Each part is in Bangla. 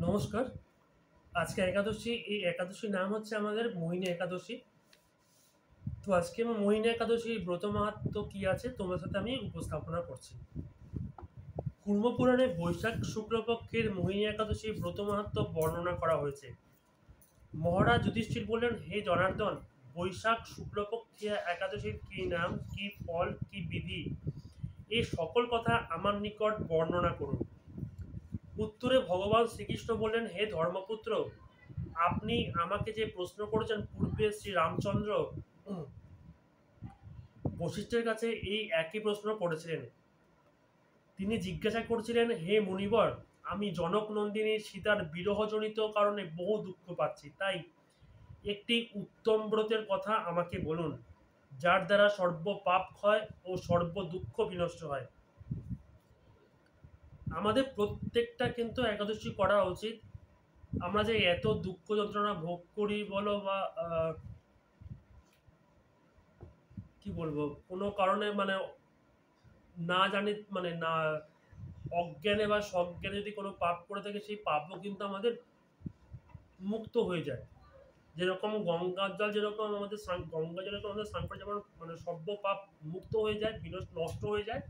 নমস্কার। আজকে একাদশী, এই একাদশীর নাম হচ্ছে আমাদের মোহিনী একাদশী। তো আজকে আমি মোহিনী একাদশীর ব্রত মাহাত্ম্য কি আছে তোমার সাথে আমি উপস্থাপনা করছি। কুর্মপুরাণে বৈশাখ শুক্লপক্ষের মোহিনী একাদশীর ব্রত মাহাত্ম্য বর্ণনা করা হয়েছে। মহারাজ যুধিষ্ঠির বললেন, হে জনার্দন, বৈশাখ শুক্লপক্ষিয়া একাদশীর কি নাম, কি ফল, কি বিধি, এই সকল কথা আমার নিকট বর্ণনা করুন। উত্তরে ভগবান শ্রীকৃষ্ণ বললেন, হে ধর্মপুত্র, আপনি আমাকে যে প্রশ্ন করেছেন পূর্বে শ্রী রামচন্দ্র বশিষ্ঠের কাছে এই একই প্রশ্ন করেছিলেন। তিনি জিজ্ঞাসা করছিলেন, হে মুনিবর, আমি জনক নন্দিনী সীতার বিরহজনিত কারণে বহু দুঃখ পাচ্ছি, তাই একটি উত্তম ব্রতের কথা আমাকে বলুন, যার দ্বারা সর্ব পাপ ক্ষয় ও সর্ব দুঃখ বিনষ্ট হয়। আমাদের প্রত্যেকটা কিন্তু একাদশী করা উচিত। আমরা যে এত দুঃখ যন্ত্রণা ভোগ করি বলো বা কি বলবো, কোনো কারণে না জানি না অজ্ঞানে বা সজ্ঞানে যদি কোনো পাপ করে থাকে, সেই পাপও কিন্তু আমাদের মুক্ত হয়ে যায়। যেরকম গঙ্গার জল, যেরকম আমাদের গঙ্গা জলে তো আমাদের স্নান করে যেমন সর্ব পাপ মুক্ত হয়ে যায়, নষ্ট হয়ে যায়,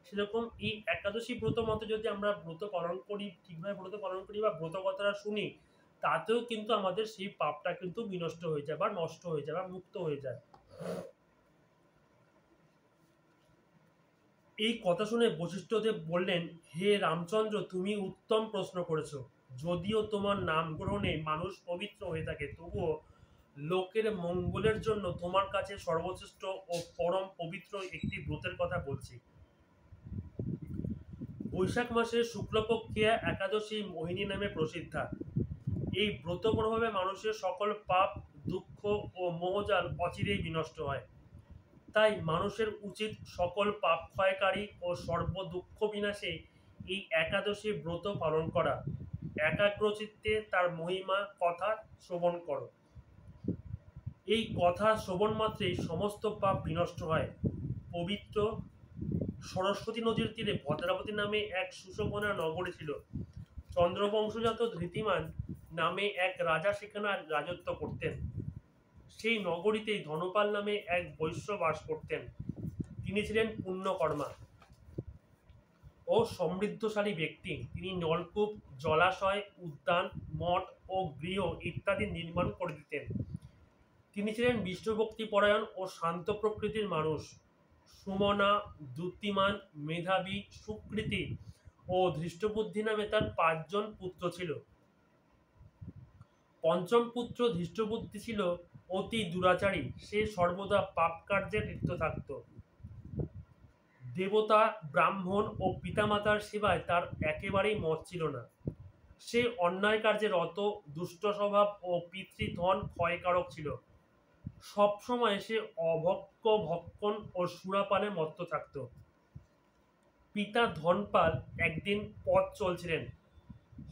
সেরকম এই একাদশী ব্রত মতে যদি আমরা ব্রত পালন করি, ঠিকভাবে ব্রত পালন করি বা ব্রত কথাটা শুনি, তাতেও কিন্তু আমাদের সেই পাপটা কিন্তু বিনষ্ট হয়ে যায় বা নষ্ট হয়ে যায় বা মুক্ত হয়ে যায়। এই কথা শুনে বশিষ্ঠদেব বললেন, হে রামচন্দ্র, তুমি উত্তম প্রশ্ন করেছ। যদিও তোমার নাম গ্রহণে মানুষ পবিত্র হয়ে থাকে, তবুও লোকের মঙ্গলের জন্য তোমার কাছে সর্বশ্রেষ্ঠ ও পরম পবিত্র একটি ব্রতের কথা বলছি। বৈশাখ মাসের শুক্লপক্ষিয়া একাদশী মোহিনী নামে প্রসিদ্ধা। এই ব্রত প্রভাবে মানুষের সকল পাপ, দুঃখ ও মোহজাল অচিরেই বিনষ্ট হয়। তাই মানুষের উচিত সকল পাপ ক্ষয়কারী ও সর্ব দুঃখ বিনাশে এই একাদশী ব্রত পালন করা। একাগ্রচিত্তে তার মহিমা কথা শ্রবণ করো। এই কথা শ্রবণ মাত্রেই সমস্ত পাপ বিনষ্ট হয়। পবিত্র সরস্বতী নদীর তীরে ভদ্রাবতী নামে এক সুশোভনা নগরী ছিল। চন্দ্রবংশজাত ধৃতিমান নামে এক রাজা সেখানে রাজত্ব করতেন। সেই নগরীতেই ধনপাল নামে এক বৈশ্য বাস করতেন। তিনি ছিলেন পুণ্যকর্মা ও সমৃদ্ধশালী ব্যক্তি। তিনি নলকূপ, জলাশয়, উদ্যান, মঠ ও গৃহ ইত্যাদি নির্মাণ করে দিতেন। তিনি ছিলেন বিষ্ণুভক্তিপরায়ণ ও শান্ত প্রকৃতির মানুষ। সুমনা, দ্যুতিমান, মেধাবী, সুকৃতি ও ধৃষ্টবুদ্ধি নামে তার 5 জন পুত্র ছিল। পঞ্চম পুত্র ধৃষ্টবুদ্ধি ছিল অতি দুরাচারী। সে সর্বদা পাপ কার্যে লিপ্ত থাকত। দেবতা, ব্রাহ্মণ ও পিতামাতার সেবায় তার একেবারেই মত ছিল না। সে অন্যায় কার্যে রত, দুষ্ট স্বভাব ও পিতৃধন ক্ষয়কারক ছিল। সবসময় সে অভক্ষ ভক্ষণ ও সুরাপানে মত্ত থাকত। পিতা ধনপাল একদিন পথ চলছিলেন।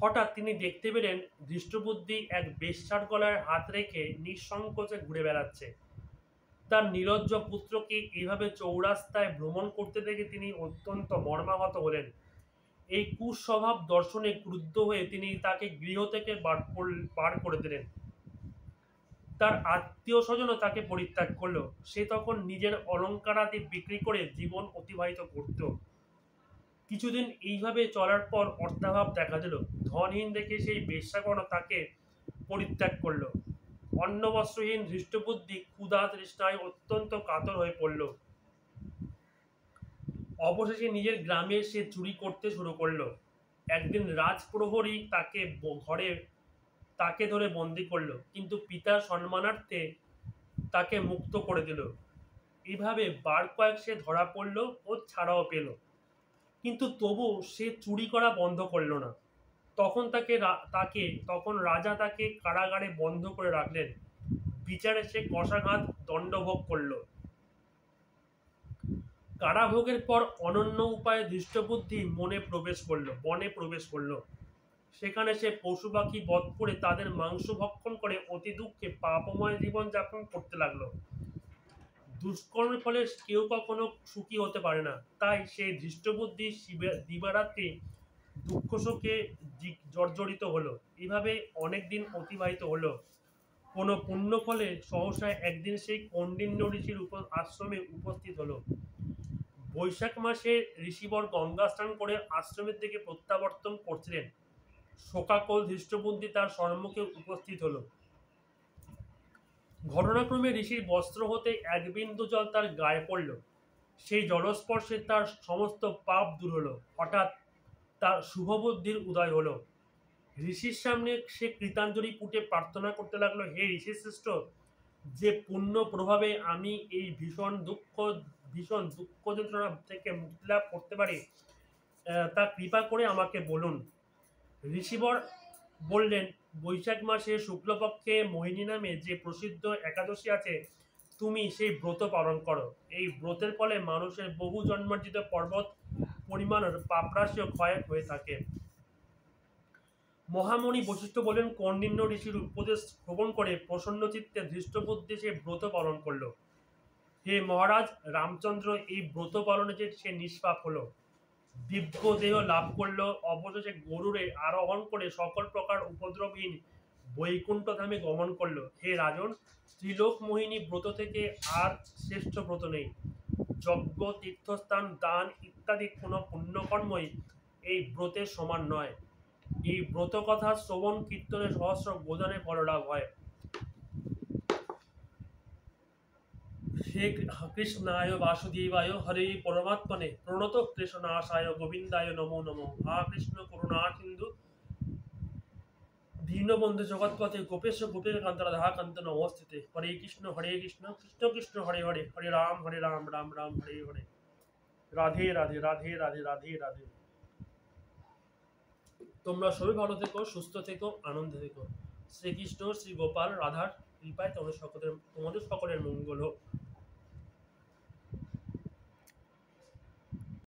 হঠাৎ তিনি দেখতে পেলেন ধৃষ্টবুদ্ধি এক বেশ্যার গলায় হাত রেখে নিঃসংকোচে ঘুরে বেড়াচ্ছে। তার নিরজ্জ পুত্রকে এইভাবে চৌরাস্তায় ভ্রমণ করতে দেখে তিনি অত্যন্ত মর্মাহত হলেন। এই কুস্বভাব দর্শনে ক্রুদ্ধ হয়ে তিনি তাকে গৃহ থেকে বার করে দিলেন। তার আত্মীয় স্বজনও তাকে পরিত্যাগ করলো। সে তখন নিজের অলঙ্কারাদি বিক্রি করে জীবন অতিবাহিত করত। কিছুদিন এইভাবে চলার পর অর্থাভাব দেখা দিল। ধনহীন দেখে সেই বেশ্যাগণ তাকে পরিত্যাগ করল। অন্ন বস্ত্রহীন ধৃষ্টবুদ্ধি ক্ষুধা তৃষ্ণায় অত্যন্ত কাতর হয়ে পড়ল। অবশেষে নিজের গ্রামে সে চুরি করতে শুরু করলো। একদিন রাজপ্রহরী ঘরে তাকে ধরে বন্দি করলো, কিন্তু পিতার সম্মানার্থে তাকে মুক্ত করে দিল। এভাবে বার কয়েক সে ধরা পড়ল ও ছাড়াও পেল, কিন্তু তবু সে চুরি করা বন্ধ করল না। তখন রাজা তাকে কারাগারে বন্ধ করে রাখলেন। বিচারে সে কষাঘাত দণ্ডভোগ করল। কারাভোগের পর অনন্য উপায়ে ধৃষ্টবুদ্ধি বনে প্রবেশ করল। সেখানে সে পশু পাখি বধ করে তাদের মাংস ভক্ষণ করে অতি দুঃখে পাপময় জীবন যাপন করতে লাগলো। দুষ্কর্মের ফলে কেউ কখনো সুখী হতে পারে না। তাই সেই ধৃষ্টবুদ্ধি দিবারাত্রি দুঃখ শোকে জর্জরিত হলো। এইভাবে অনেক দিন অতিবাহিত হলো। কোনো পুণ্য ফলে সহসা একদিন সেই কৌণ্ডিন্য ঋষির আশ্রমে উপস্থিত হলো। বৈশাখ মাসে ঋষিবর গঙ্গা স্নান করে আশ্রমের দিকে প্রত্যাবর্তন করছিলেন। শোকাকুল ধৃষ্টবুদ্ধি তার সম্মুখে উপস্থিত হলো। ঘটনাক্রমে ঋষির বস্ত্র হতে এক বিন্দু জল তার গায়ে পড়ল। সেই জলস্পর্শে তার সমস্ত পাপ দূর হলো। হঠাৎ তার শুভবুদ্ধির উদয় হলো। ঋষির সামনে সে কৃতাঞ্জলি পুটে প্রার্থনা করতে লাগলো, হে ঋষি শ্রেষ্ঠ, যে পুণ্য প্রভাবে আমি এই ভীষণ দুঃখ যন্ত্রণা থেকে মুক্তি লাভ করতে পারি, তা কৃপা করে আমাকে বলুন। ঋষিবর বললেন, বৈশাখ মাসে শুক্লপক্ষে মোহিনী নামে যে প্রসিদ্ধ একাদশী আছে, তুমি সেই ব্রত পালন করো। এই ব্রতের ফলে মানুষের বহু জন্মার্জিত পর্বত পরিমাণের পাপরাশিও ক্ষয় হয়ে থাকে। মহামণি বশিষ্ঠ বলেন, কৌণ্ডিন্য ঋষির উপদেশ শ্রবণ করে প্রসন্ন চিত্তে ধৃষ্টবুদ্ধি সে ব্রত পালন করল। হে মহারাজ রামচন্দ্র, এই ব্রত পালনে যে সে নিষ্পাপ হলো, দিব্য দেহ লাভ করলো, অবশেষে গরুরে আরোহণ করে সকল প্রকার উপদ্রবহীন বৈকুণ্ঠ ধামে গমন করলো। হে রাজন, ত্রিলোক মোহিনী ব্রত থেকে আর শ্রেষ্ঠ ব্রত নেই। যজ্ঞ, তীর্থস্থান, দান ইত্যাদি কোনো পুণ্যকর্মই এই ব্রতের সমান নয়। এই ব্রত কথা শ্রবণ কীর্তনে সহস্র গোদানে ফললাভ হয়। হে কৃষ্ণায় বাসুদেবায় হরে পরমাত্মনে প্রণত ক্লেশনাশায় গোবিন্দায় নমো নমঃ। হা কৃষ্ণ করুণা সিন্ধু দীনবন্ধু জগৎপথে গোপেশ গোপীর কান্ত রাধা কান্ত নমস্তুতে। হরে কৃষ্ণ কৃষ্ণ কৃষ্ণ হরে হরে, হরে রাম রাম রাম হরে হরে। রাধে রাধে রাধে রাধে রাধে রাধে। তোমরা সবাই ভালো থেকো, সুস্থ থেকো, আনন্দে থেকো। শ্রীকৃষ্ণ শ্রী গোপাল রাধার কৃপায় তোমাদের সকলের মঙ্গল হোক।